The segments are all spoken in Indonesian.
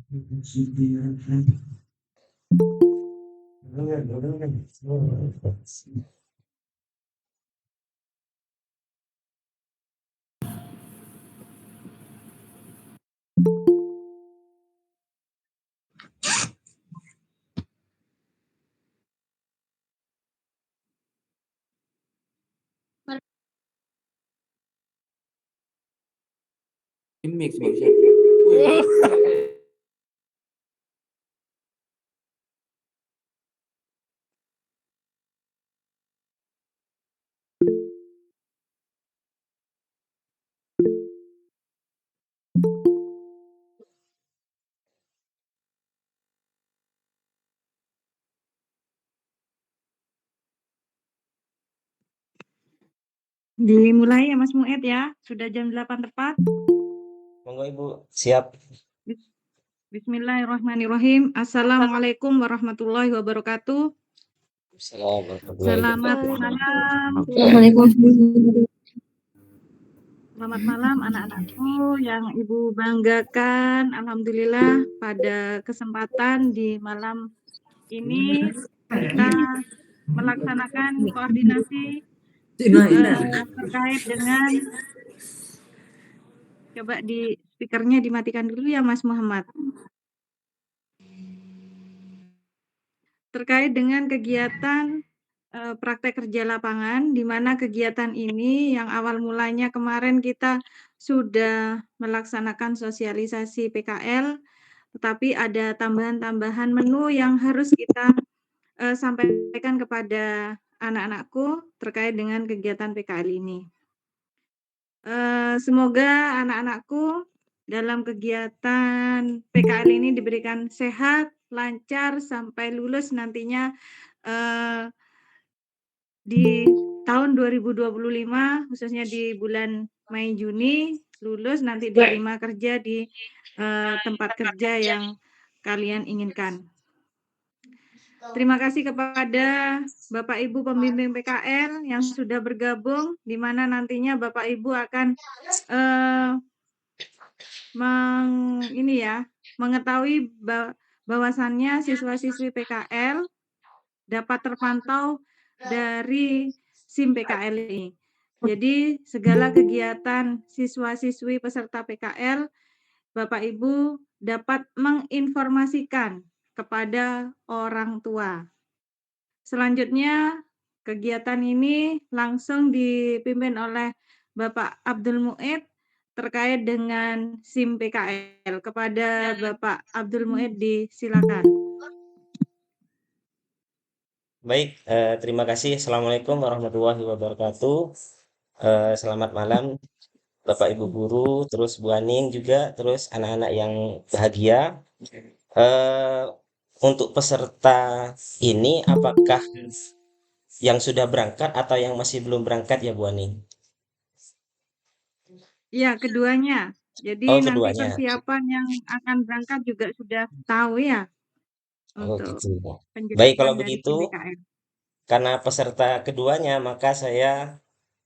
Mix bangsat. Dimulai ya Mas Mued ya, sudah jam 8 tepat. Monggo Ibu, siap. Bismillahirrahmanirrahim. Assalamualaikum warahmatullahi wabarakatuh. Selamat malam. Selamat malam anak-anakku yang Ibu banggakan. Alhamdulillah pada kesempatan di malam ini kita melaksanakan koordinasi terkait dengan, coba di speakernya dimatikan dulu ya Mas Muhammad. Terkait dengan kegiatan praktek kerja lapangan, di mana kegiatan ini yang awal mulanya kemarin kita sudah melaksanakan sosialisasi PKL, tetapi ada tambahan-tambahan menu yang harus kita sampaikan kepada anak-anakku terkait dengan kegiatan PKL ini. Semoga anak-anakku dalam kegiatan PKL ini diberikan sehat, lancar, sampai lulus nantinya di tahun 2025, khususnya di bulan Mei Juni, lulus nanti diterima kerja di tempat kerja yang kalian inginkan. Terima kasih kepada Bapak Ibu pembimbing PKL yang sudah bergabung, di mana nantinya Bapak Ibu akan mengetahui bahwasannya siswa-siswi PKL dapat terpantau dari SIM PKL ini. Jadi segala kegiatan siswa-siswi peserta PKL, Bapak Ibu dapat menginformasikan kepada orang tua. Selanjutnya, kegiatan ini langsung dipimpin oleh Bapak Abdul Muid terkait dengan SIM PKL. Kepada Bapak Abdul Muid disilakan. Baik, terima kasih. Assalamualaikum warahmatullahi wabarakatuh. Selamat malam Bapak Ibu guru, terus Bu Aning juga, terus anak-anak yang bahagia. Untuk peserta ini apakah yang sudah berangkat atau yang masih belum berangkat ya Bu Aning? Ya, keduanya. Jadi nanti keduanya. persiapan yang akan berangkat juga sudah tahu ya untuk Gitu. penjelasan Baik, kalau dari begitu, PKL. karena peserta keduanya, maka saya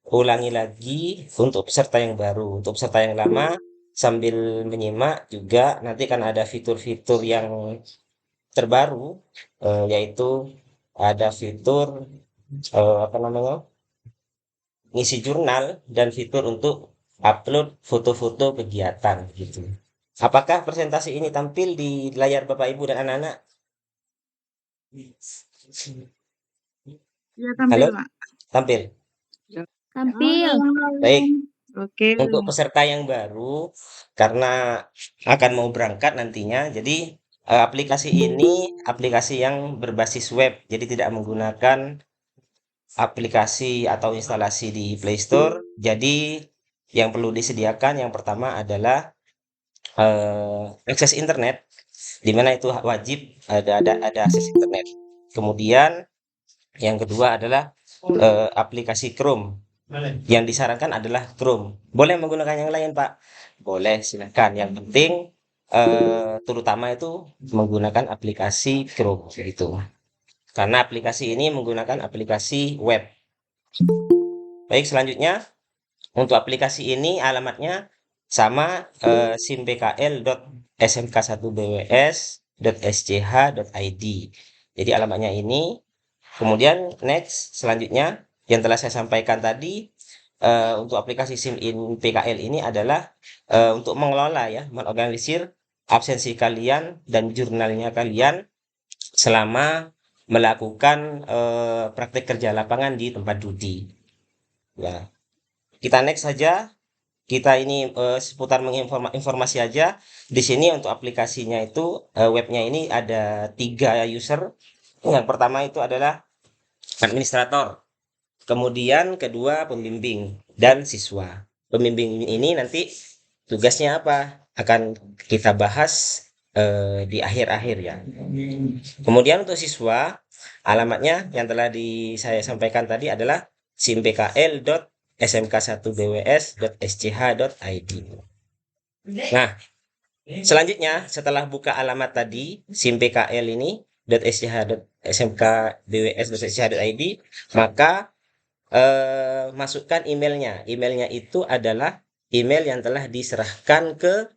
ulangi lagi untuk peserta yang baru. Untuk peserta yang lama, sambil menyimak juga nanti kan ada fitur-fitur yang terbaru, yaitu ada fitur ngisi jurnal dan fitur untuk upload foto-foto kegiatan gitu. Apakah presentasi ini tampil di layar Bapak Ibu dan anak-anak? Ya, tampil, Halo? Pak. Tampil. Tampil. Baik. Oke. Untuk peserta yang baru, karena akan mau berangkat nantinya, jadi aplikasi ini aplikasi yang berbasis web, jadi tidak menggunakan aplikasi atau instalasi di Play Store. Jadi yang perlu disediakan yang pertama adalah akses internet, di mana itu wajib ada akses internet. Kemudian yang kedua adalah aplikasi Chrome. Yang disarankan adalah Chrome. Boleh menggunakan yang lain, Pak? Boleh, silakan. Yang penting terutama itu menggunakan aplikasi Chrome gitu. Karena aplikasi ini menggunakan aplikasi web. Baik, selanjutnya untuk aplikasi ini alamatnya sama simpkl.id smk1bws.sch.id. Jadi alamatnya ini. Kemudian next, selanjutnya yang telah saya sampaikan tadi, untuk aplikasi SIM PKL ini adalah untuk mengelola ya, mengorganisir absensi kalian dan jurnalnya kalian selama melakukan praktek kerja lapangan di tempat judi. Ya, kita next saja. Kita ini seputar menginformasi aja. Di sini untuk aplikasinya itu webnya ini ada 3 user. Yang pertama itu adalah administrator. Kemudian kedua pembimbing dan siswa. Pembimbing ini nanti tugasnya apa? Akan kita bahas di akhir-akhir ya. Kemudian untuk siswa, alamatnya yang telah saya sampaikan tadi adalah simpkl.smk1bws.sch.id. Nah, selanjutnya setelah buka alamat tadi, simpkl ini .smkbws.sch.id, maka masukkan emailnya. Emailnya itu adalah email yang telah diserahkan ke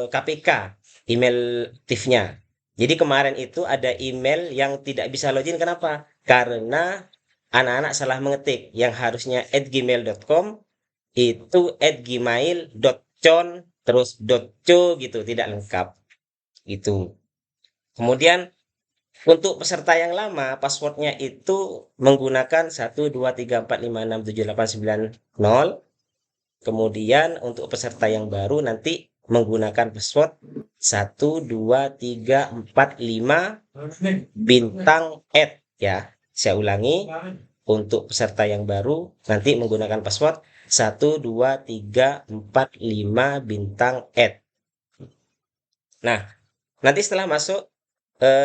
KPK, email aktifnya. Jadi kemarin itu ada email yang tidak bisa login. Kenapa? Karena anak-anak salah mengetik. Yang harusnya @gmail.com itu @gmail.con terus .co gitu, tidak lengkap. Gitu. Kemudian untuk peserta yang lama, passwordnya itu menggunakan 123456789. Kemudian untuk peserta yang baru nanti menggunakan password 12345 bintang ya. Saya ulangi, untuk peserta yang baru nanti menggunakan password 12345 bintang @. Nah, nanti setelah masuk,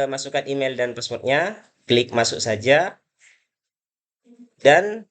masukkan email dan passwordnya, klik masuk saja, dan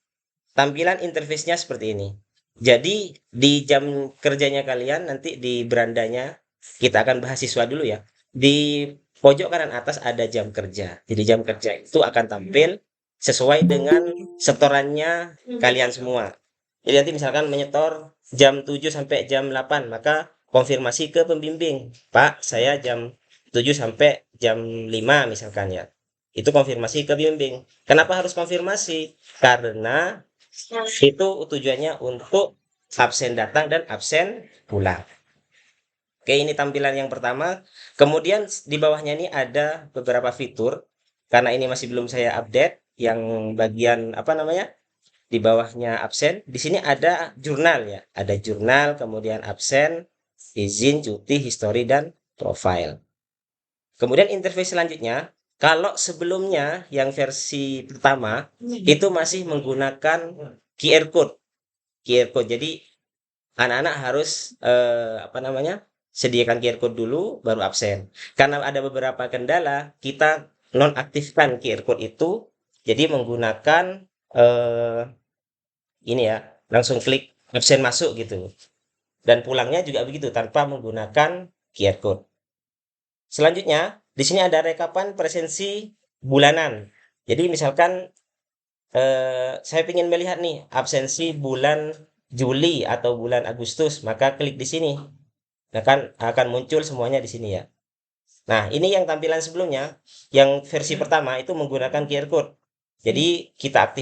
tampilan interface-nya seperti ini. Jadi di jam kerjanya kalian nanti di berandanya, kita akan bahas siswa dulu ya. Di pojok kanan atas ada jam kerja. Jadi jam kerja itu akan tampil sesuai dengan setorannya kalian semua. Jadi nanti misalkan menyetor jam 7 sampai jam 8, maka konfirmasi ke pembimbing, Pak, saya jam 7 sampai jam 5 misalkan ya. Itu konfirmasi ke pembimbing. Kenapa harus konfirmasi? Karena itu tujuannya untuk absen datang dan absen pulang. Oke, ini tampilan yang pertama. Kemudian di bawahnya ini ada beberapa fitur. Karena ini masih belum saya update, yang bagian apa namanya? Di bawahnya absen, di sini ada jurnal ya. Ada jurnal, kemudian absen, izin, cuti, history, dan profile. Kemudian interface selanjutnya, kalau sebelumnya yang versi pertama itu masih menggunakan QR code. QR code. Jadi anak-anak harus sediakan QR code dulu baru absen. Karena ada beberapa kendala, kita nonaktifkan QR code itu. Jadi menggunakan ini ya, langsung klik absen masuk gitu. Dan pulangnya juga begitu tanpa menggunakan QR code. Selanjutnya, di sini ada rekapan presensi bulanan. Jadi misalkan saya ingin melihat nih absensi bulan Juli atau bulan Agustus, maka klik di sini. Akan muncul semuanya di sini ya. Nah, ini yang tampilan sebelumnya, yang versi pertama itu menggunakan QR code. Jadi kita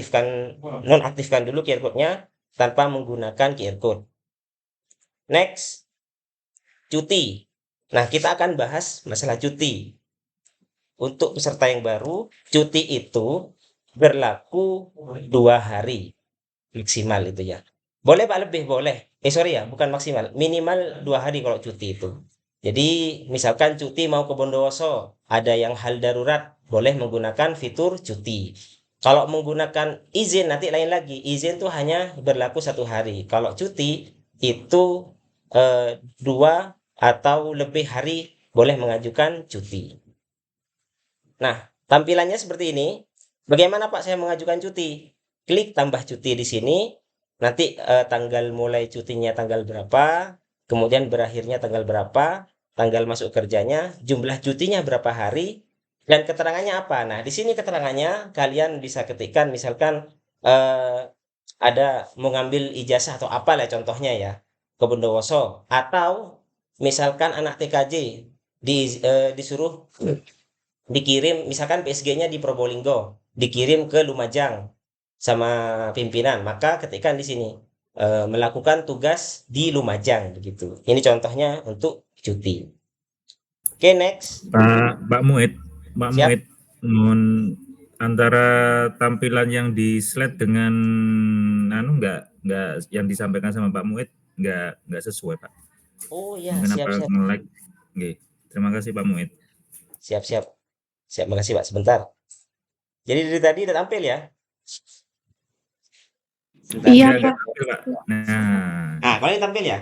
nonaktifkan dulu QR code-nya tanpa menggunakan QR code. Next, cuti. Nah, kita akan bahas masalah cuti. Untuk peserta yang baru, cuti itu berlaku 2 hari maksimal itu ya. Boleh Pak lebih, boleh. Sorry ya, bukan maksimal. Minimal 2 hari kalau cuti itu. Jadi misalkan cuti mau ke Bondowoso, ada yang hal darurat, boleh menggunakan fitur cuti. Kalau menggunakan izin nanti lain lagi. Izin tuh hanya berlaku 1 hari. Kalau cuti itu 2 atau lebih hari boleh mengajukan cuti. Nah, tampilannya seperti ini. Bagaimana Pak saya mengajukan cuti? Klik tambah cuti di sini. Nanti tanggal mulai cutinya tanggal berapa, kemudian berakhirnya tanggal berapa, tanggal masuk kerjanya, jumlah cutinya berapa hari, dan keterangannya apa. Nah, di sini keterangannya kalian bisa ketikkan, misalkan ada mau ngambil ijazah atau apa lah contohnya ya, ke Bondowoso, atau misalkan anak TKJ disuruh dikirim, misalkan PSG-nya di Probolinggo, dikirim ke Lumajang sama pimpinan, maka ketikkan di sini melakukan tugas di Lumajang begitu. Ini contohnya untuk cuti. Oke, next. Mbak Muid, Mbak Siap. Muid, antara tampilan yang di slide dengan nggak yang disampaikan sama Pak Muid nggak sesuai, Pak. Oh ya, Mungkin siap apa siap. nge-lag? Oke, terima kasih Pak Muid. Siap siap. Siap, makasih Pak. Sebentar. Jadi dari tadi udah tampil ya? Sebentar. Iya, Nggak Pak. tampil, Pak. Nah, Nah, kalau ini tampil ya?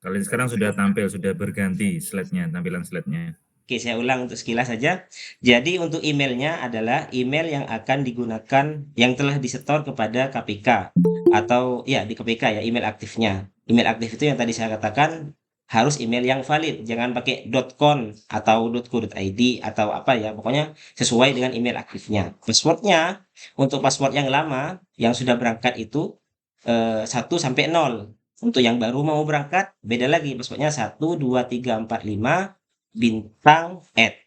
kalian sekarang sudah tampil, sudah berganti slide-nya, tampilan slide-nya. Oke, saya ulang untuk sekilas saja. Jadi untuk emailnya adalah email yang akan digunakan yang telah disetor kepada KPK atau ya di KPK ya email aktifnya. Email aktif itu yang tadi saya katakan harus email yang valid, jangan pakai .com atau .co.id atau apa ya, pokoknya sesuai dengan email aktifnya. Passwordnya untuk password yang lama yang sudah berangkat itu 1 sampai 0. Untuk yang baru mau berangkat beda lagi passwordnya 1 2 3 4 5 bintang add.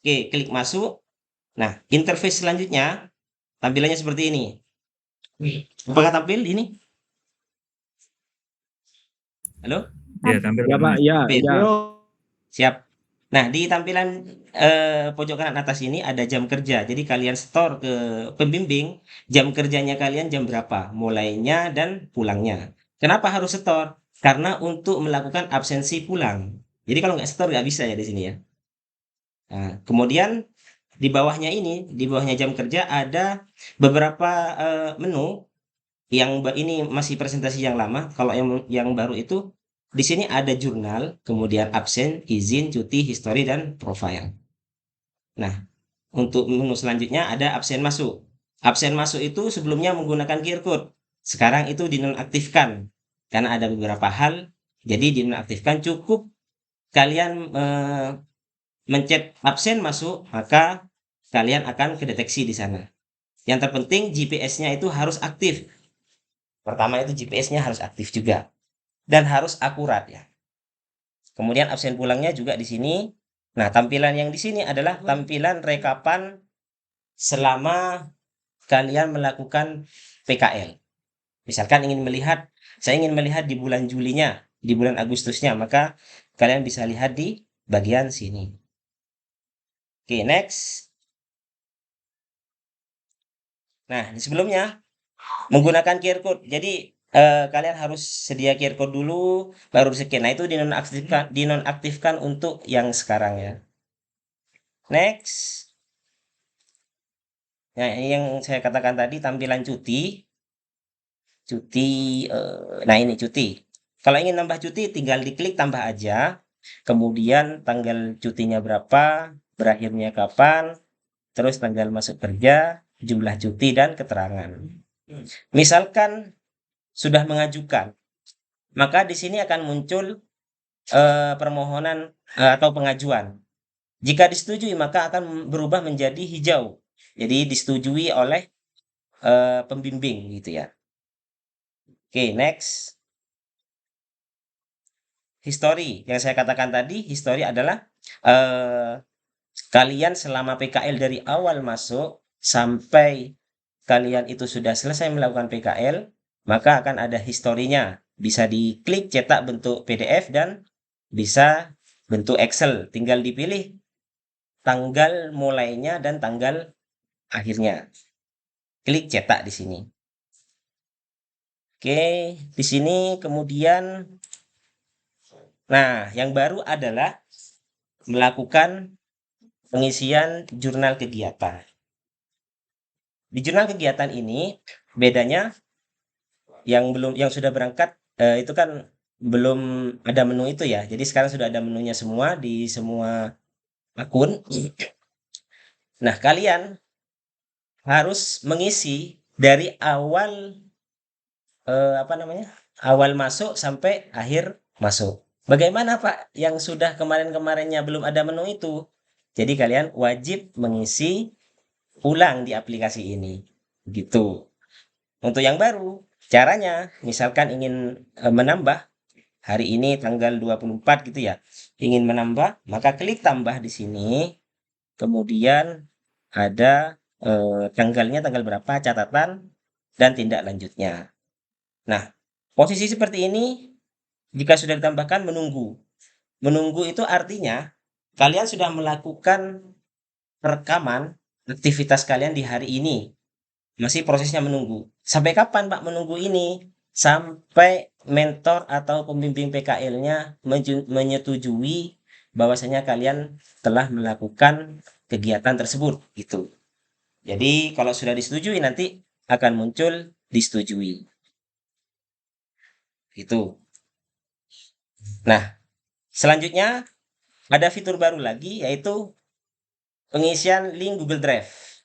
Oke, klik masuk. Nah, interface selanjutnya tampilannya seperti ini. Apakah tampil ini? Halo? Ya, tampil Ya Pak Pak, Muid. ya, Tampil. ya. Siap. Nah, di tampilan pojok kanan atas ini ada jam kerja. Jadi kalian store ke pembimbing jam kerjanya kalian jam berapa, mulainya dan pulangnya. Kenapa harus store? Karena untuk melakukan absensi pulang. Jadi kalau nggak store nggak bisa ya di sini ya. Nah, kemudian di bawahnya ini, di bawahnya jam kerja ada beberapa menu yang ini masih presentasi yang lama. Kalau yang baru itu di sini ada jurnal, kemudian absen, izin, cuti, history dan profile. Nah, untuk menu selanjutnya ada absen masuk. Absen masuk itu sebelumnya menggunakan QR code. Sekarang itu dinonaktifkan karena ada beberapa hal. Jadi dinonaktifkan, cukup kalian mencet absen masuk, maka kalian akan kedeteksi di sana. Yang terpenting GPS-nya itu harus aktif. Pertama itu GPS-nya harus aktif juga dan harus akurat ya. Kemudian absen pulangnya juga di sini. Nah, tampilan yang di sini adalah tampilan rekapan selama kalian melakukan PKL. Misalkan saya ingin melihat di bulan Julinya, di bulan Agustusnya, maka kalian bisa lihat di bagian sini. Oke, next. Nah, di sebelumnya menggunakan QR code. Jadi kalian harus sedia QR code dulu, baru di-scan. Nah, itu dinonaktifkan untuk yang sekarang ya. Next. Nah, ini yang saya katakan tadi tampilan cuti. Nah ini cuti. Kalau ingin nambah cuti tinggal diklik tambah aja. Kemudian tanggal cutinya berapa, berakhirnya kapan, terus tanggal masuk kerja, jumlah cuti dan keterangan. Misalkan sudah mengajukan, maka di sini akan muncul permohonan atau pengajuan. Jika disetujui maka akan berubah menjadi hijau. Jadi disetujui oleh pembimbing gitu ya. Oke, next. History yang saya katakan tadi, history adalah kalian selama PKL dari awal masuk sampai kalian itu sudah selesai melakukan PKL, maka akan ada historinya. Bisa diklik cetak bentuk PDF dan bisa bentuk Excel. Tinggal dipilih tanggal mulainya dan tanggal akhirnya. Klik cetak di sini. Oke, di sini kemudian nah, yang baru adalah melakukan pengisian jurnal kegiatan. Di jurnal kegiatan ini bedanya yang sudah berangkat itu kan belum ada menu itu ya. Jadi sekarang sudah ada menunya semua di semua akun. Nah, kalian harus mengisi dari awal awal masuk sampai akhir masuk. Bagaimana Pak yang sudah kemarin-kemarinnya belum ada menu itu? Jadi kalian wajib mengisi ulang di aplikasi ini. Gitu. Untuk yang baru, caranya misalkan ingin menambah hari ini tanggal 24 gitu ya, ingin menambah, maka klik tambah di sini, kemudian ada tanggalnya tanggal berapa, catatan, dan tindak lanjutnya. Nah, posisi seperti ini jika sudah ditambahkan menunggu. Menunggu itu artinya kalian sudah melakukan rekaman aktivitas kalian di hari ini. Masih prosesnya menunggu. Sampai kapan Pak menunggu ini? Sampai mentor atau pembimbing PKL-nya menyetujui bahwasanya kalian telah melakukan kegiatan tersebut gitu. Jadi kalau sudah disetujui nanti akan muncul disetujui. Gitu. Nah, selanjutnya ada fitur baru lagi yaitu pengisian link Google Drive.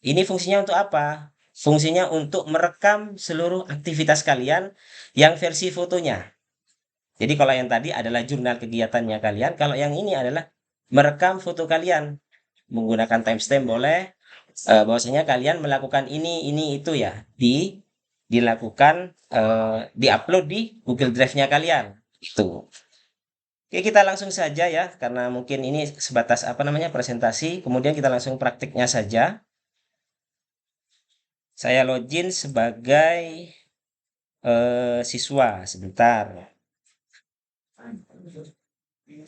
Ini fungsinya untuk apa? Fungsinya untuk merekam seluruh aktivitas kalian yang versi fotonya. Jadi kalau yang tadi adalah jurnal kegiatannya kalian, kalau yang ini adalah merekam foto kalian. Menggunakan timestamp boleh, bahwasanya kalian melakukan ini, itu ya, dilakukan, diupload di Google Drive-nya kalian, itu. Oke, kita langsung saja ya, karena mungkin ini sebatas, presentasi, kemudian kita langsung praktiknya saja. Saya login sebagai siswa sebentar.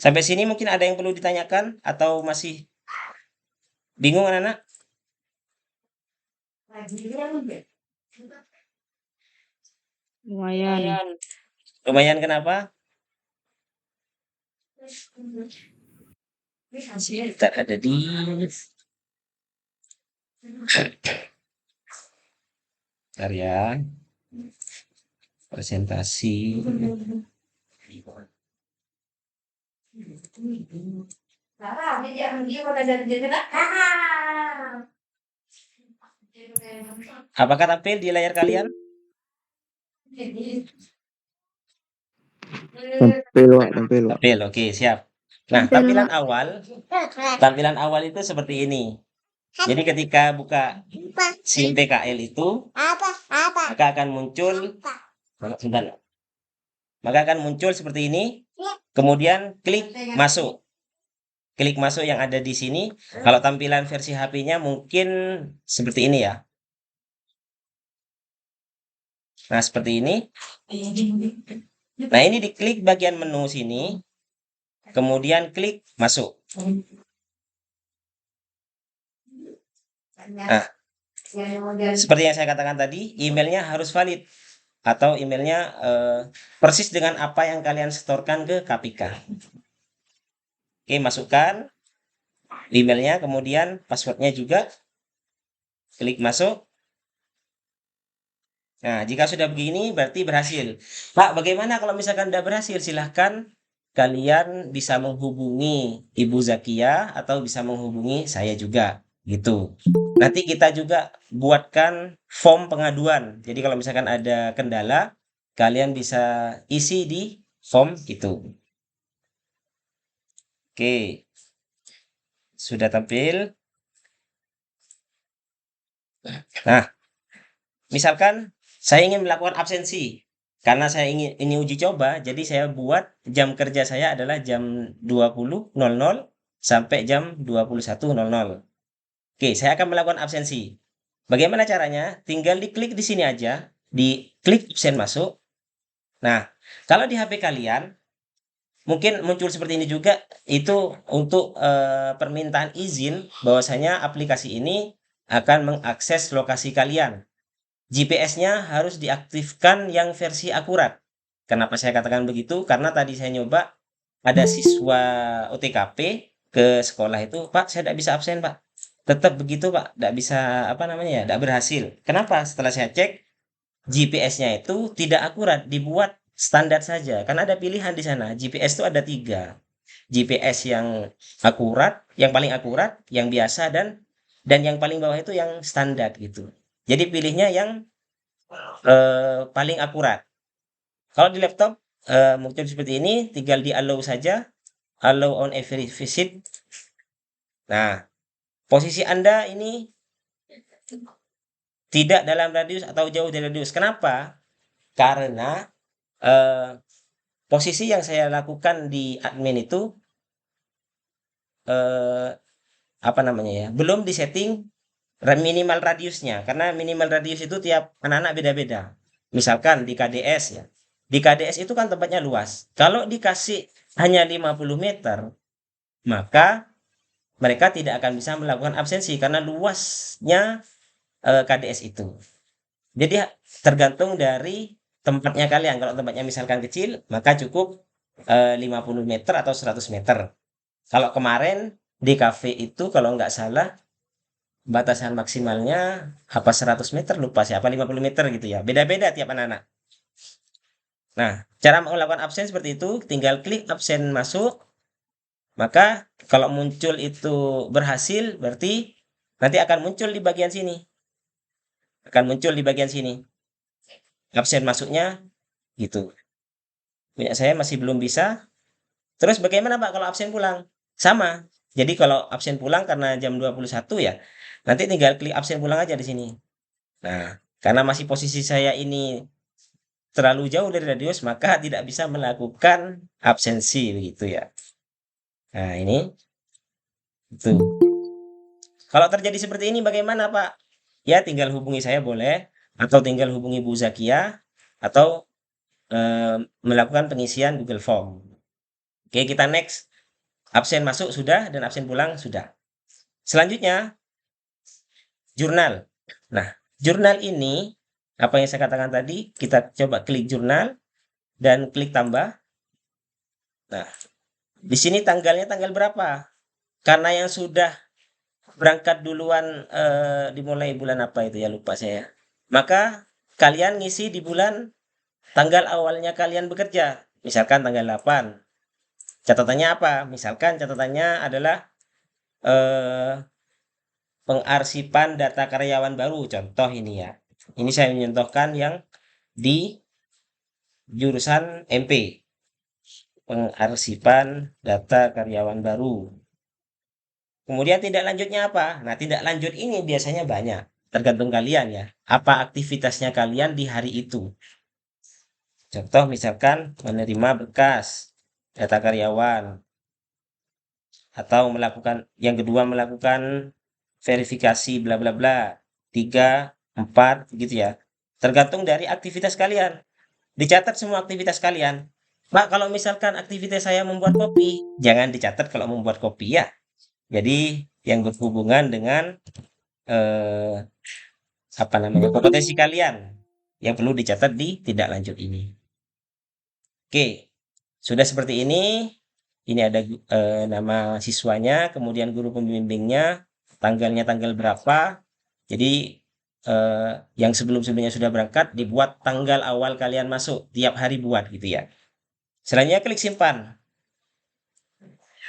Sampai sini mungkin ada yang perlu ditanyakan atau masih bingung anak-anak? Lumayan. Lumayan kenapa? Sebentar ada di Bentar ya. Presentasi. Apakah tampil di layar kalian? Tampil, Pak, tampil, Pak. Tampil, oke, siap. Nah, tampilan awal itu seperti ini. Jadi ketika buka SIM PKL itu, maka akan muncul sebentar. Maka akan muncul seperti ini. Kemudian klik masuk. Klik masuk yang ada di sini. Kalau tampilan versi HP-nya mungkin seperti ini ya. Nah, seperti ini. Nah, ini diklik bagian menu sini. Kemudian klik masuk. Nah, seperti yang saya katakan tadi, emailnya harus valid. Atau emailnya persis dengan apa yang kalian setorkan ke KPK. Oke, masukkan emailnya, kemudian passwordnya juga. Klik masuk. Nah, jika sudah begini berarti berhasil. Pak, bagaimana kalau misalkan tidak berhasil? Silahkan kalian bisa menghubungi Ibu Zakia atau bisa menghubungi saya juga. Gitu. Nanti kita juga buatkan form pengaduan. Jadi kalau misalkan ada kendala, kalian bisa isi di form itu. Oke. Sudah tampil. Nah, misalkan saya ingin melakukan absensi. Karena saya ingin ini uji coba, jadi saya buat jam kerja saya adalah jam 20.00 sampai jam 21.00. Oke, saya akan melakukan absensi. Bagaimana caranya? Tinggal diklik di sini aja, diklik absen masuk. Nah, kalau di HP kalian mungkin muncul seperti ini juga, itu untuk permintaan izin bahwasanya aplikasi ini akan mengakses lokasi kalian. GPS-nya harus diaktifkan yang versi akurat. Kenapa saya katakan begitu? Karena tadi saya nyoba ada siswa OTKP ke sekolah itu, Pak, saya tidak bisa absen, Pak. Tetap begitu, Pak. Tidak bisa, tidak berhasil. Kenapa? Setelah saya cek, GPS-nya itu tidak akurat, dibuat standar saja. Karena ada pilihan di sana. GPS itu ada 3. GPS yang akurat, yang paling akurat, yang biasa, dan yang paling bawah itu yang standar gitu. Jadi pilihnya yang paling akurat. Kalau di laptop mungkin seperti ini, tinggal di allow saja, allow on every visit. Nah, posisi Anda ini tidak dalam radius atau jauh dari radius. Kenapa? Karena posisi yang saya lakukan di admin itu apa namanya ya, belum disetting minimal radiusnya, karena minimal radius itu tiap anak-anak beda-beda. Misalkan di KDS ya, di KDS itu kan tempatnya luas. Kalau dikasih hanya 50 meter, maka mereka tidak akan bisa melakukan absensi karena luasnya KDS itu. Jadi tergantung dari tempatnya kalian. Kalau tempatnya misalkan kecil, maka cukup 50 meter atau 100 meter. Kalau kemarin di kafe itu kalau nggak salah batasan maksimalnya apa 100 meter lupa sih, apa 50 meter gitu ya. Beda-beda tiap anak-anak. Nah, cara melakukan absen seperti itu, tinggal klik absen masuk, maka kalau muncul itu berhasil, berarti nanti akan muncul di bagian sini. Akan muncul di bagian sini. Absen masuknya gitu. Punya saya masih belum bisa. Terus bagaimana Pak kalau absen pulang? Sama. Jadi kalau absen pulang karena jam 21 ya, nanti tinggal klik absen pulang aja di sini. Nah, karena masih posisi saya ini terlalu jauh dari radius, maka tidak bisa melakukan absensi begitu ya. Nah, ini itu. Kalau terjadi seperti ini bagaimana Pak? Ya tinggal hubungi saya boleh, atau tinggal hubungi Bu Zakia, atau melakukan pengisian Google Form. Oke, kita next. Absen masuk sudah dan absen pulang sudah. Selanjutnya, jurnal. Nah, jurnal ini, apa yang saya katakan tadi, kita coba klik jurnal dan klik tambah. Nah, di sini tanggalnya tanggal berapa? Karena yang sudah berangkat duluan dimulai bulan apa itu ya lupa saya. Maka kalian ngisi di bulan tanggal awalnya kalian bekerja. Misalkan tanggal 8. Catatannya apa? Misalkan catatannya adalah pengarsipan data karyawan baru. Contoh ini ya. Ini saya mencontohkan yang di jurusan MP. Pengarsipan data karyawan baru. Kemudian tindak lanjutnya apa? Nah, tindak lanjut ini biasanya banyak. Tergantung kalian ya. Apa aktivitasnya kalian di hari itu. Contoh misalkan menerima berkas data karyawan. Atau melakukan, yang kedua melakukan verifikasi bla bla bla. 3, 4 gitu ya. Tergantung dari aktivitas kalian. Dicatat semua aktivitas kalian. Pak, kalau misalkan aktivitas saya membuat kopi, jangan dicatat kalau membuat kopi ya. Jadi yang berhubungan dengan apa namanya, kompetensi kalian yang perlu dicatat di tindak lanjut ini. Oke, sudah seperti ini. Ini ada nama siswanya, kemudian guru pembimbingnya, tanggalnya tanggal berapa. Jadi yang sebelum-sebelumnya sudah berangkat dibuat tanggal awal kalian masuk, tiap hari buat gitu ya. Selanjutnya klik simpan.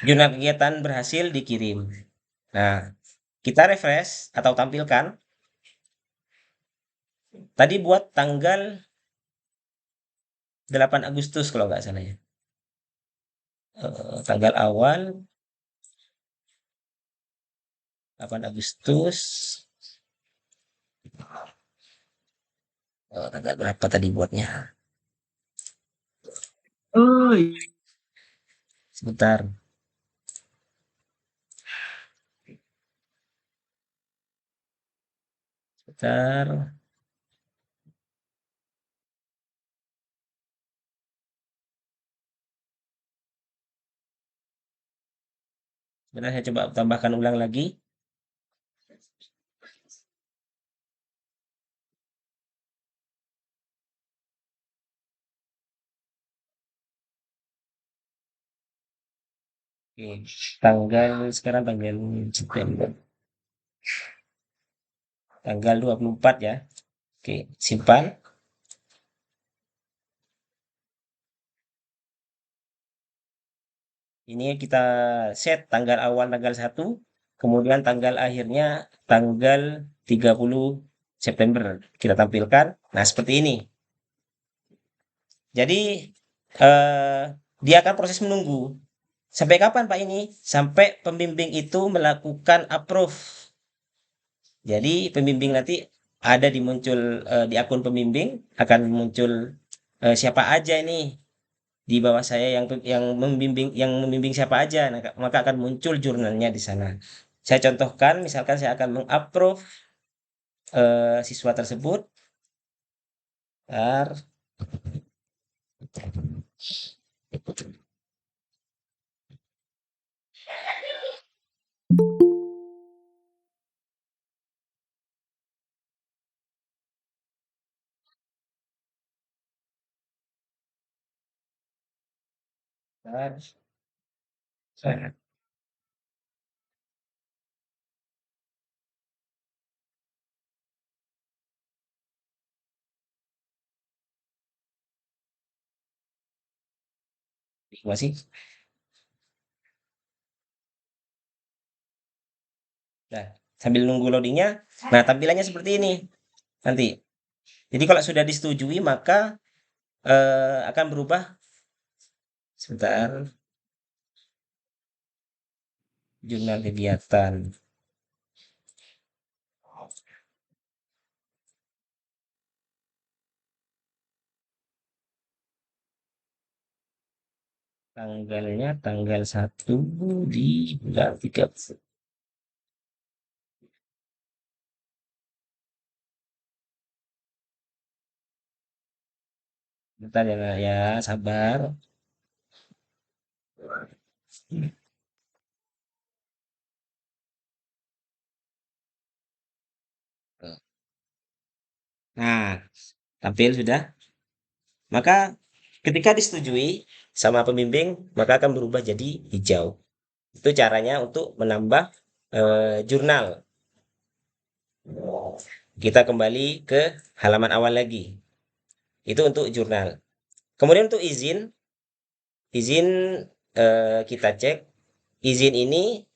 Jurnal kegiatan berhasil dikirim. Nah, kita refresh atau tampilkan. Tadi buat tanggal 8 Agustus kalau nggak salah ya. Tanggal awal 8 Agustus. Tanggal berapa tadi buatnya? Oh, Sebentar. Sebentar. Sebentar saya coba tambahkan ulang lagi. Oke, tanggal sekarang tanggal September. Tanggal 24 ya. Oke, simpan. Ini kita set tanggal awal tanggal 1, kemudian tanggal akhirnya tanggal 30 September. Kita tampilkan. Nah, seperti ini. Jadi dia akan proses menunggu. Sampai kapan Pak ini? Sampai pembimbing itu melakukan approve. Jadi pembimbing nanti ada di akun pembimbing akan muncul siapa aja ini di bawah saya yang membimbing siapa aja, maka akan muncul jurnalnya di sana. Saya contohkan, misalkan saya akan meng-approve siswa tersebut. Bentar. Bentar. Masih. Nah, sambil nunggu loadingnya, nah tampilannya seperti ini nanti. Jadi kalau sudah disetujui maka akan berubah. Sebentar. Jurnal kegiatan. Tanggalnya tanggal 1 di bulan 3. Bentar ya, sabar. Nah, tampil sudah. Maka ketika disetujui sama pembimbing, maka akan berubah jadi hijau. Itu caranya untuk menambah jurnal. Kita kembali ke halaman awal lagi. Itu untuk jurnal. Kemudian untuk izin kita cek. Izin ini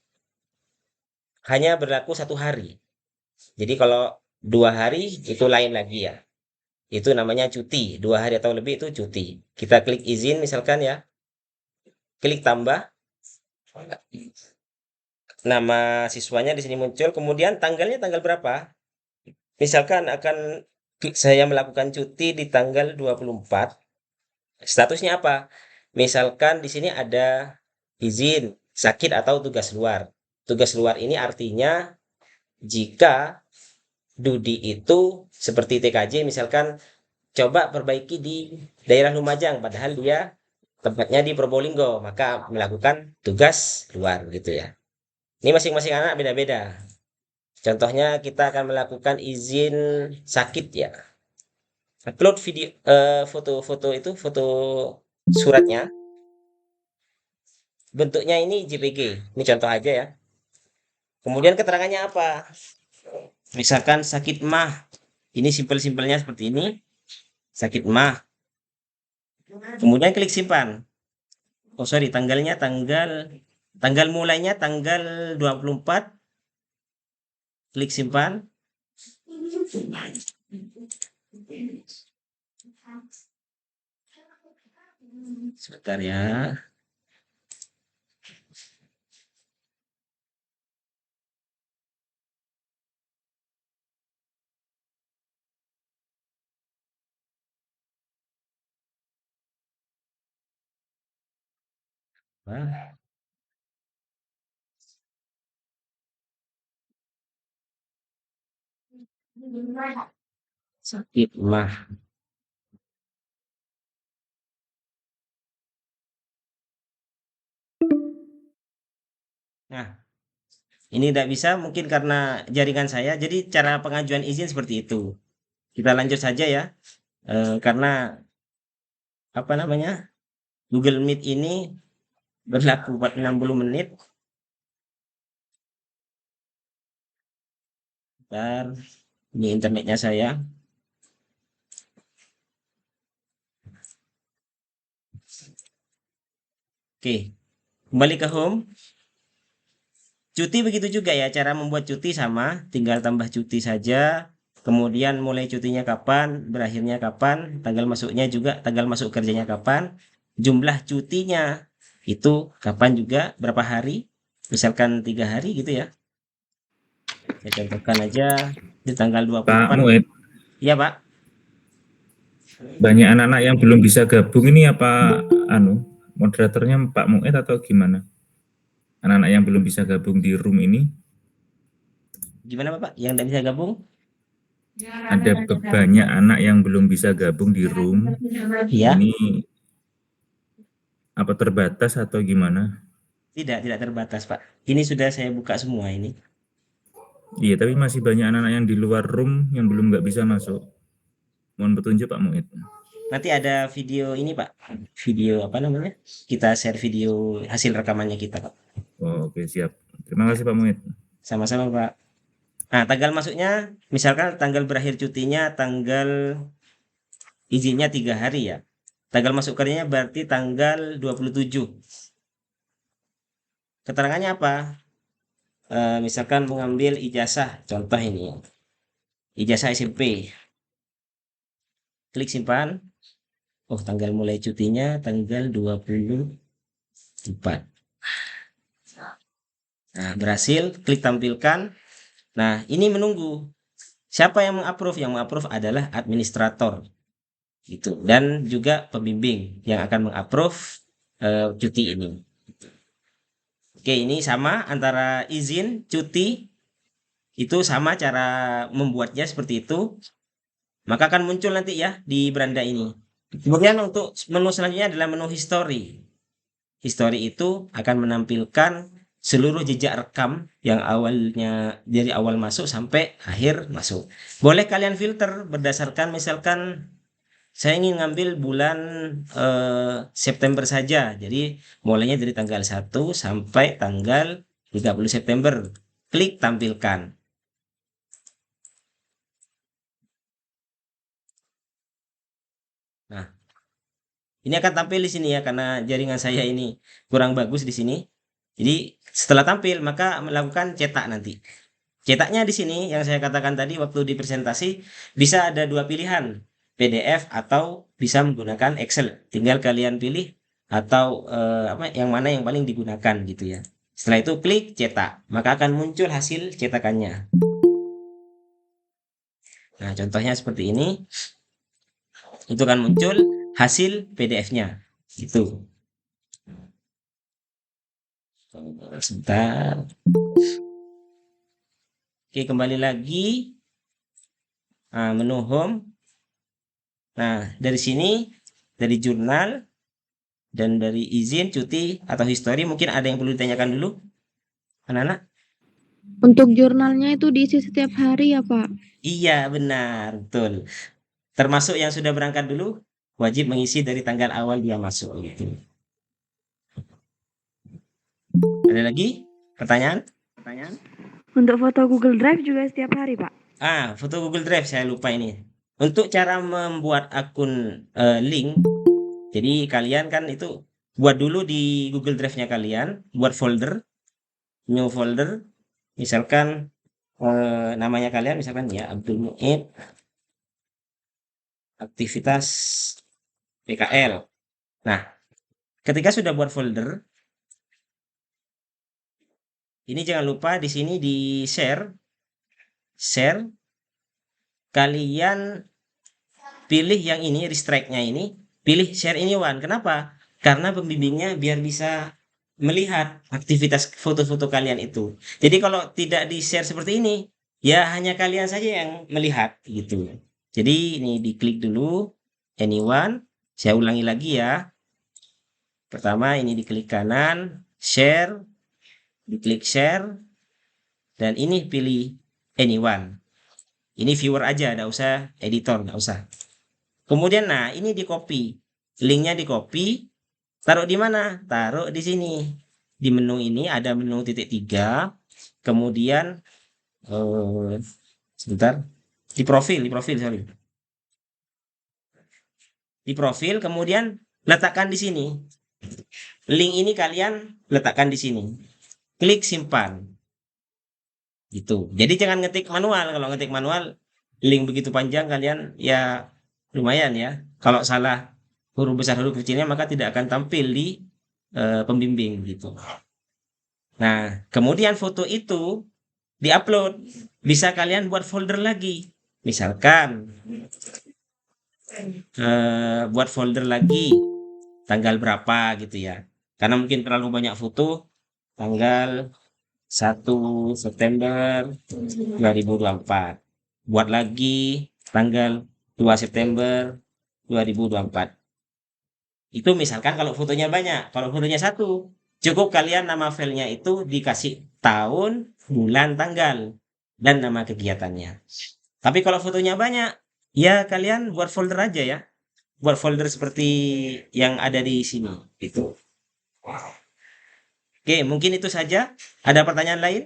hanya berlaku 1 hari. Jadi kalau 2 hari itu lain lagi ya. Itu namanya cuti. 2 hari atau lebih itu cuti. Kita klik izin misalkan ya. Klik tambah. Nama siswanya di sini muncul. Kemudian tanggalnya tanggal berapa? Misalkan saya melakukan cuti di tanggal 24. Statusnya apa? Misalkan di sini ada izin, sakit atau tugas luar. Tugas luar ini artinya jika Dudi itu seperti TKJ misalkan coba perbaiki di daerah Lumajang padahal dia tempatnya di Probolinggo, maka melakukan tugas luar gitu ya. Ini masing-masing anak beda-beda. Contohnya kita akan melakukan izin sakit ya. Upload video foto-foto itu foto suratnya. Bentuknya ini JPG. Ini contoh aja ya. Kemudian keterangannya apa? Misalkan sakit mah. Ini simpel-simpelnya seperti ini. Sakit mah. Kemudian klik simpan. Oh sorry, tanggal mulainya tanggal 24. Klik simpan. Sebentar ya. Sakit mah. Nah, ini tidak bisa mungkin karena jaringan saya. Jadi cara pengajuan izin seperti itu. Kita lanjut saja ya. Karena apa namanya? Google Meet ini berlaku 60 menit. Bentar, ini internetnya saya. Oke, kembali ke home. Cuti begitu juga ya, cara membuat cuti sama, tinggal tambah cuti saja. Kemudian mulai cutinya kapan, berakhirnya kapan, tanggal masuknya juga, tanggal masuk kerjanya kapan, jumlah cutinya itu kapan juga, berapa hari, misalkan 3 hari gitu ya. Saya contohkan aja di tanggal 24. Pak Mued, Iya Pak. banyak anak-anak yang belum bisa gabung ini apa moderatornya Pak Mued atau gimana? Anak-anak yang belum bisa gabung di room ini, Gimana Bapak? Yang tidak bisa gabung? ada banyak anak yang belum bisa gabung di room. Iya. Ini apa terbatas atau gimana? Tidak terbatas Pak. Ini sudah saya buka semua ini. Iya, tapi masih banyak anak-anak yang di luar room yang belum nggak bisa masuk. Mohon petunjuk Pak Muid. Nanti ada video ini Pak. Video apa namanya? Kita share video hasil rekamannya kita Pak. Oh, oke, siap. Terima kasih Pak Muid. Sama-sama Pak. Nah, tanggal masuknya, misalkan tanggal berakhir cutinya, tanggal izinnya 3 hari ya. Tanggal masuk kerjanya berarti tanggal 27. Keterangannya apa? Misalkan mengambil ijazah, contoh ini. Ijazah SMP. Klik simpan. Oh, tanggal mulai cutinya tanggal 24. Nah, berhasil, klik tampilkan. Nah, ini menunggu. Siapa yang mengapprove? Yang mengapprove adalah administrator. Gitu. Dan juga pembimbing yang akan mengapprove cuti ini. Oke, ini sama antara izin, cuti, itu sama cara membuatnya seperti itu. Maka akan muncul nanti ya di beranda ini. Kemudian untuk menu selanjutnya adalah menu history. History itu akan menampilkan seluruh jejak rekam yang awalnya dari awal masuk sampai akhir masuk. Boleh kalian filter berdasarkan misalkan saya ingin ngambil bulan September saja. Jadi mulainya dari tanggal 1 sampai tanggal 30 September. Klik tampilkan. Nah, ini akan tampil di sini ya karena jaringan saya ini kurang bagus di sini. Jadi setelah tampil maka melakukan cetak nanti. Cetaknya di sini yang saya katakan tadi waktu di presentasi bisa ada 2 pilihan, PDF atau bisa menggunakan Excel. Tinggal kalian pilih atau yang mana yang paling digunakan gitu ya. Setelah itu klik cetak, maka akan muncul hasil cetakannya. Nah, contohnya seperti ini. Itu akan muncul hasil PDF-nya. Gitu. Sebentar. Oke, kembali lagi. Nah, menu home. Nah, dari sini, dari jurnal, dan dari izin, cuti, atau history, mungkin ada yang perlu ditanyakan dulu, anak-anak? Untuk jurnalnya itu diisi setiap hari ya Pak? Iya, benar, betul. Termasuk yang sudah berangkat dulu, wajib mengisi dari tanggal awal dia masuk. Gitu. Ada lagi pertanyaan? Untuk foto Google Drive juga setiap hari Pak? Foto Google Drive saya lupa ini. Untuk cara membuat akun link, jadi kalian kan itu buat dulu di Google Drive-nya kalian, buat folder, new folder, misalkan namanya kalian, misalkan ya Abdul Muid, aktivitas PKL. Nah, ketika sudah buat folder, ini jangan lupa di sini di share, kalian pilih yang ini, restrict-nya ini, pilih share anyone. Kenapa? Karena pembimbingnya biar bisa melihat aktivitas foto-foto kalian itu. Jadi kalau tidak di-share seperti ini, ya hanya kalian saja yang melihat gitu. Jadi ini diklik dulu, anyone. Saya ulangi lagi ya. Pertama ini diklik kanan, share, diklik share, dan ini pilih anyone. Ini viewer aja, nggak usah editor, nggak usah. Kemudian nah ini di copy, linknya di copy, taruh di mana? Taruh di sini. Di menu ini ada menu titik 3, kemudian sebentar, di profil sorry. Di profil, kemudian letakkan di sini. Link ini kalian letakkan di sini. Klik simpan. Gitu. Jadi jangan ngetik manual. Kalau ngetik manual, link begitu panjang kalian ya lumayan ya. Kalau salah huruf besar huruf kecilnya maka tidak akan tampil di pembimbing gitu. Nah, kemudian foto itu diupload. Bisa kalian buat folder lagi. Misalkan buat folder lagi tanggal berapa gitu ya. Karena mungkin terlalu banyak foto, tanggal 1 September 2024. Buat lagi tanggal 2 September 2024. Itu misalkan kalau fotonya banyak, kalau fotonya satu, cukup kalian nama filenya itu dikasih tahun, bulan, tanggal, dan nama kegiatannya. Tapi kalau fotonya banyak, ya kalian buat folder aja ya. Buat folder seperti yang ada di sini. Itu. Oke, mungkin itu saja. Ada pertanyaan lain?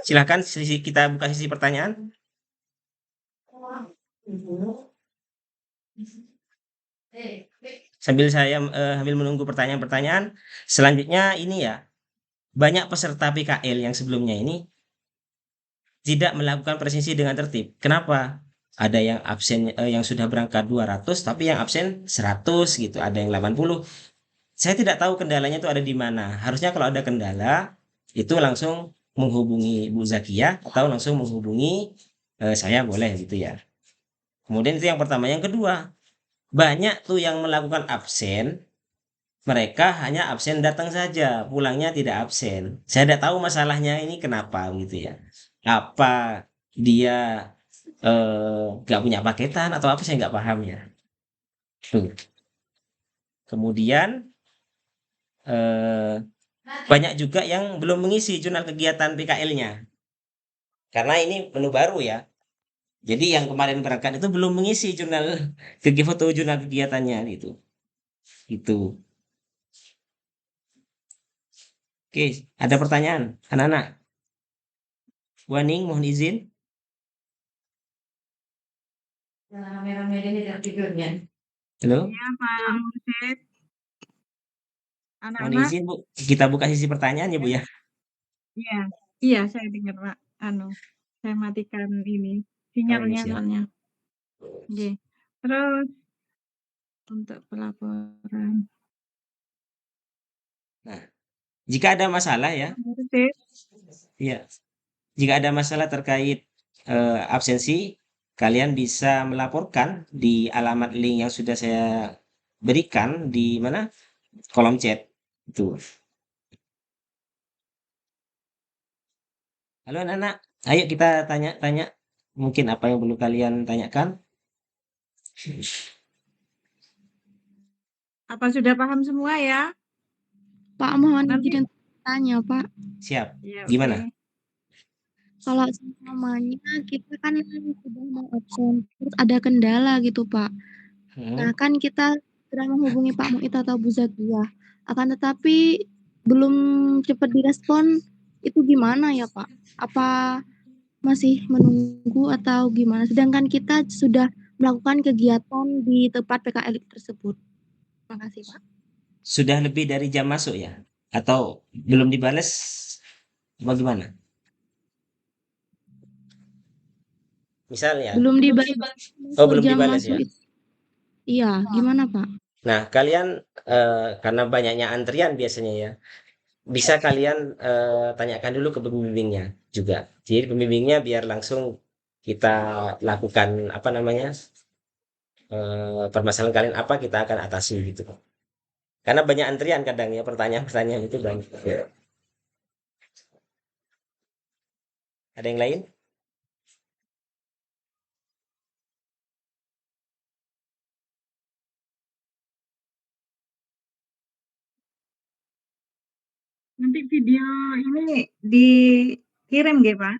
Silahkan kita buka sesi pertanyaan. Sambil menunggu pertanyaan-pertanyaan, selanjutnya ini ya, banyak peserta PKL yang sebelumnya ini tidak melakukan presensi dengan tertib. Kenapa? Ada yang absen yang sudah berangkat 200 tapi yang absen 100 gitu, ada yang 80. Saya tidak tahu kendalanya itu ada di mana. Harusnya kalau ada kendala itu langsung menghubungi Bu Zakia atau langsung menghubungi saya boleh gitu ya. Kemudian itu yang pertama, yang kedua, banyak tuh yang melakukan absen, mereka hanya absen datang saja, pulangnya tidak absen. Saya tidak tahu masalahnya ini kenapa gitu ya. Apa dia nggak punya paketan atau apa, saya nggak paham ya. Tuh. Kemudian banyak juga yang belum mengisi jurnal kegiatan PKL-nya. Karena ini menu baru ya. Jadi yang kemarin berangkat itu belum mengisi foto jurnal kegiatannya gitu. Itu. Oke, ada pertanyaan, anak-anak? Waning, mohon izin. Halo, Ya, Pak Mursid. mohon Anak-anak, izin Bu, kita buka sisi pertanyaan ya Bu ya. iya, iya saya dengar Pak. Saya matikan ini Oh, sinyalnya siap. soalnya. Oke. Terus untuk pelaporan. Nah, jika ada masalah ya, Pak Mursid, ya, jika ada masalah terkait absensi, kalian bisa melaporkan di alamat link yang sudah saya berikan di mana? Kolom chat. Itu. Halo anak-anak, ayo kita tanya-tanya. Mungkin apa yang perlu kalian tanyakan? apa sudah paham semua ya? Pak, mohon Nanti izin tanya, Pak. Siap. ya, Gimana? oke. Kalau semuanya kita kan sudah mau absen, terus ada kendala gitu, Pak. Nah, Hmm. kan kita sudah menghubungi Pak Muit atau Bu Zakia. Akan tetapi belum cepat direspon, itu gimana ya, Pak? Apa masih menunggu atau gimana? Sedangkan kita sudah melakukan kegiatan di tempat PKL tersebut. Terima kasih, Pak. Sudah lebih dari jam masuk ya? Atau belum dibales? Bagaimana? Misalnya, Belum dibalas oh masuk belum jam dibales masuk ya? itu. Iya, gimana, Pak? Nah, kalian karena banyaknya antrian biasanya ya, bisa kalian tanyakan dulu ke pembimbingnya juga. Jadi pembimbingnya biar langsung kita lakukan apa namanya permasalahan kalian apa kita akan atasi gitu. Karena banyak antrian kadang ya pertanyaan-pertanyaan itu banyak. Ya. Ada yang lain? Nanti video ini dikirim nggih, Pak?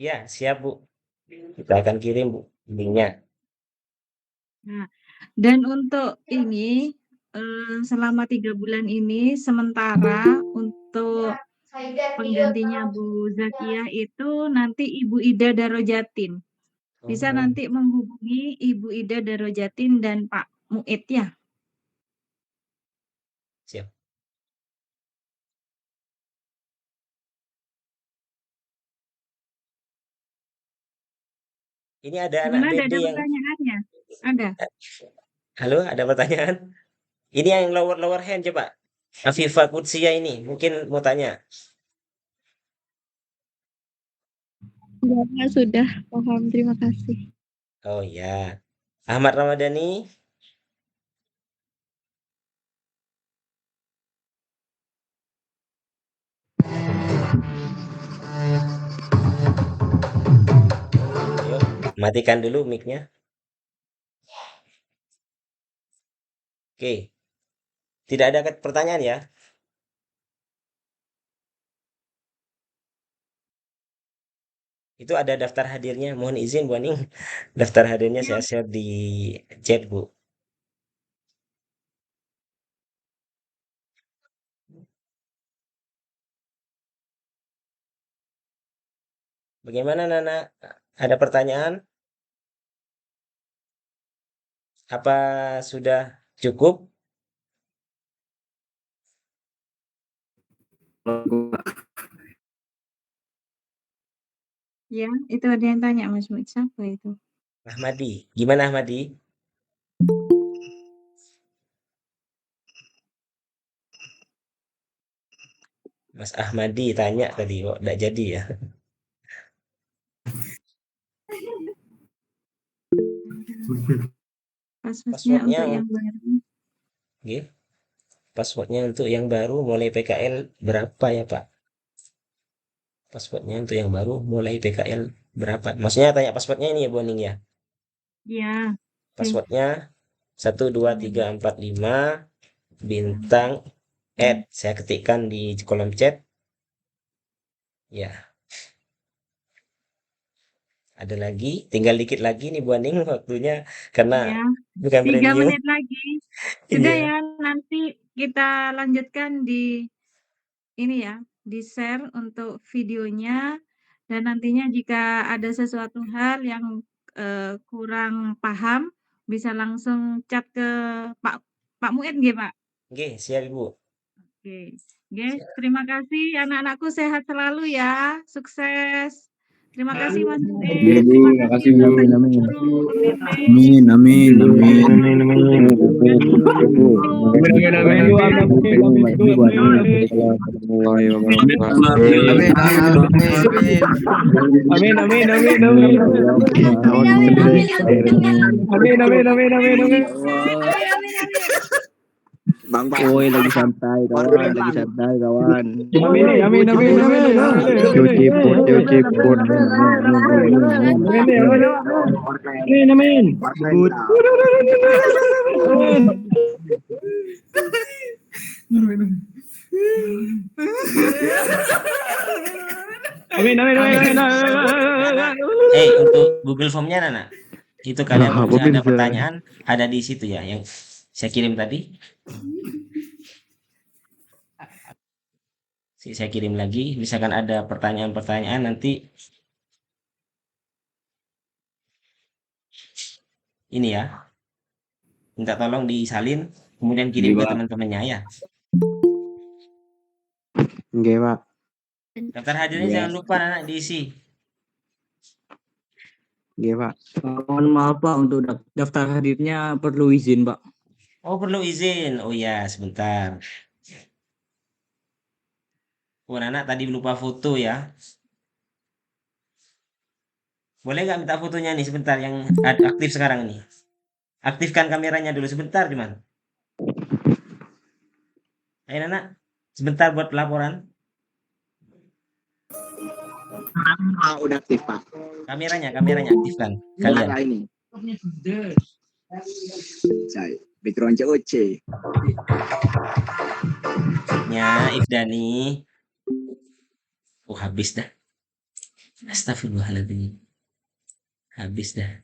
Ya, siap Bu. Kita akan kirim Bu linknya. Nah, dan untuk ini selama 3 bulan ini sementara untuk penggantinya Bu Zakiah itu nanti Ibu Ida Darojatin. Bisa Oh, nanti menghubungi Ibu Ida Darojatin dan Pak Muit ya. siap. Ini ada anak Gimana, BD ada yang pertanyaannya? Ada? halo, ada pertanyaan? Ini yang lower hand coba. Afifa Kutsia ini mungkin mau tanya. Enggak, Pak, sudah paham. Terima kasih. Oh ya. Ahmad Ramadhani. matikan dulu mic-nya. Oke. Tidak ada pertanyaan ya? Itu ada daftar hadirnya. Mohon izin Bu Aning. Daftar hadirnya saya share di chat, Bu. Bagaimana Nana? Ada pertanyaan? Apa sudah cukup? Ya, itu ada yang tanya Mas Muid, siapa itu? Ahmadi. Gimana Ahmadi? Mas Ahmadi tanya tadi kok enggak jadi ya. Passwordnya Passwordnya untuk yang baru. Nggih. Passwordnya untuk yang baru mulai PKL berapa ya Pak? Passwordnya untuk yang baru mulai PKL berapa? Maksudnya tanya passwordnya ini ya Bu Aning ya? Iya. Passwordnya 12345 bintang saya ketikkan di kolom chat. Ya. Ada lagi, tinggal dikit lagi nih Bu Aning waktunya karena Iya. bukan 3 premium. menit lagi. Sudah Iya. ya, nanti kita lanjutkan di ini ya, di-share untuk videonya dan nantinya jika ada sesuatu hal yang kurang paham bisa langsung chat ke Pak Muid nggih, Pak? Nggih, siap Ibu. Oke. Nggih, terima kasih anak-anakku sehat selalu ya, sukses. Terima kasih Mas Muid, Iya, Bu. terima kasih Makasih, Bu. Bapak Amin. Guru, pembimbing. Amin, amin, amin. Bang Boy lagi santai kawan, Amin. Cuci put. Untuk Google Form-nya Nana. Itu kalian Nah, kalau misalnya ada bisa. pertanyaan ada di situ ya yang saya kirim tadi. Saya kirim lagi, misalkan ada pertanyaan-pertanyaan nanti ini ya. Minta tolong disalin kemudian kirim ke teman-temannya ya. Nggih, Pak. Daftar hadirnya jangan lupa Nana diisi. Nggih, Pak. Mohon maaf Pak, untuk daftar hadirnya perlu izin Pak. Oh, perlu izin. Oh ya, sebentar. Oh, Nana tadi lupa foto ya. Boleh nggak minta fotonya nih sebentar yang aktif sekarang nih? Aktifkan kameranya dulu sebentar cuman. Ayo Nana, sebentar buat laporan. Udah aktif, Pak. Kameranya aktifkan. Kalian. Ini. Saya background COC. Ya, Ifdani. Oh, habis dah. Astagfirullahaladzim. Habis dah.